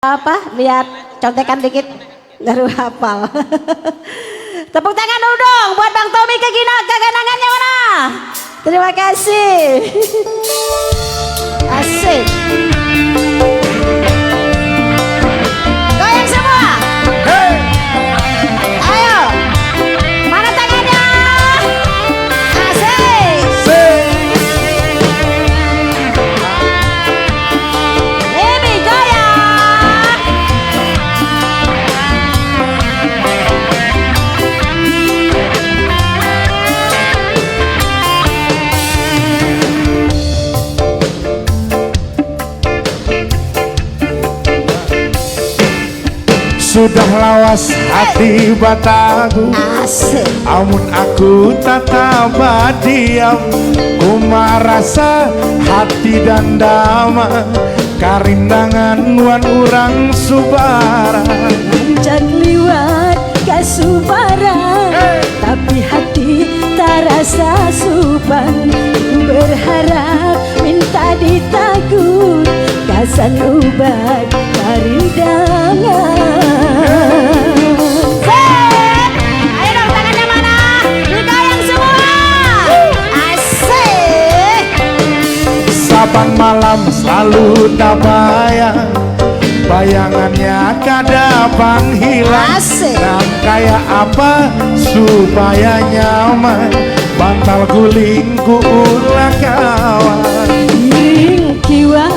Apa biar contekan dikit baru hafal. Tepuk tangan dulu dong buat Bang Tommy keganangannya mana? Terima kasih. Asik. Goyang semua. Hey. Ayo. Mana tangannya? Asik. Baby goyang. Sudah lawas hati bataku, Asik. amun aku tatap diam. Ku merasa hati dan dama, karindangan wan urang subara. Jangan liwat kasubara, tapi hati terasa suban. Berharap minta ditagut, kasan ubat karindangan. Ayo dong tangannya mana? Digoyang semua. Asik. Saban malam selalu tak bayang, bayangannya kadang hilang. Asik. Nam kayak apa supaya nyaman, bantal gulingku ulah kawan. Hiring kiwa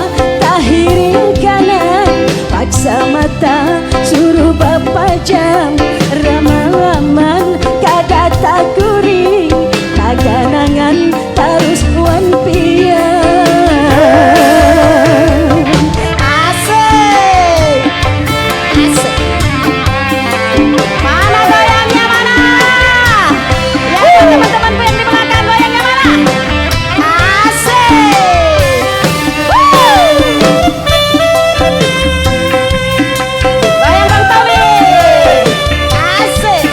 tak hiring kanan, paksa mata suruh bapak jam. Rama-raman kada tak guring, kaganangan terus wan pian. Asik. Asik. Mana goyangnya mana? Ya teman-temanku yang di belakang goyangnya mana? Asik. Goyang Bang Tommy. Asik.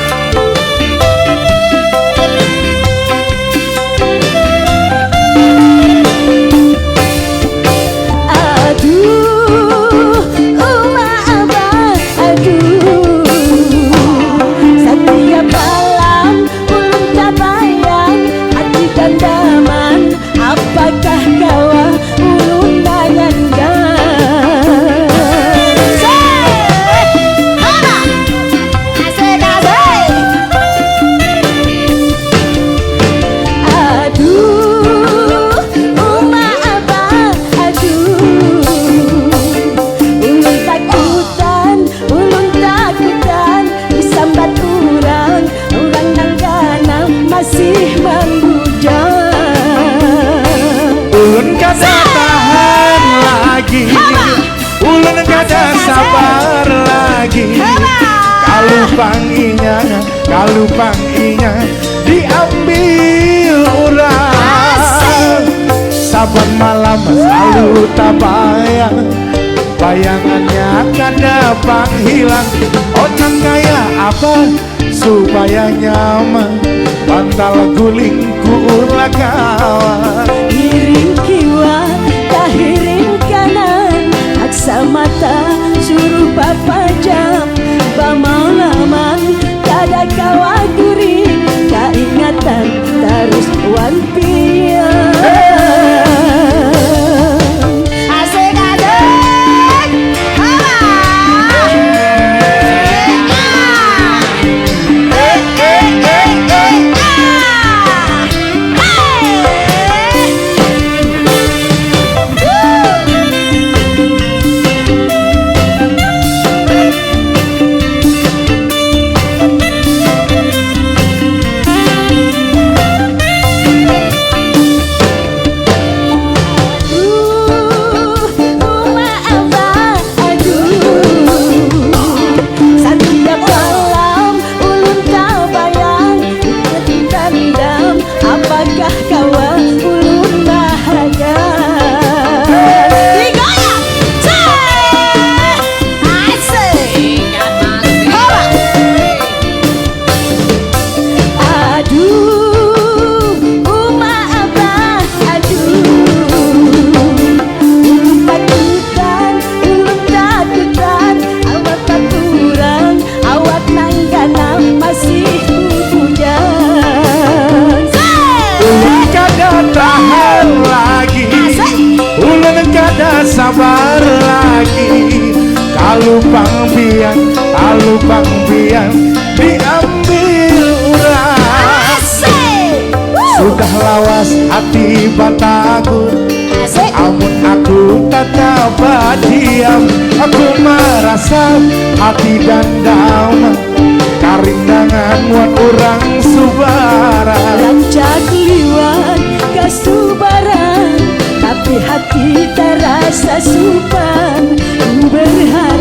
Aduh, abang, aduh. Setiap malam ulun tak bayang, hati dan daman. Apakah kawa ulun dayangkan? Asik, asik. Aduh, abang, aduh. Ulun takutan, disambat orang nang gana masih membujang. Ulun kada tahan lagi, ulun kada sabar lagi. Kalau panginya diambil orang. Saban malam selalu tak bayang, bayangannya kada panghilang. Otak kaya apa supaya nyaman, bantal gulingku ulah kawan. Hiring kiwa tak hiring kanan, paksa mata suruh bapak jam. Bamalaman kada kawa guring, keingatan terus wan pian. Asik, asik. alubang biang diambil orang. Asik. Sudah lawas hati batagor, Asik. amun aku tetap diam. Aku merasa hati dan damai karindangan wan orang subara. Rancak liwat kasubaran, tapi hati terasa supan. Ku berharap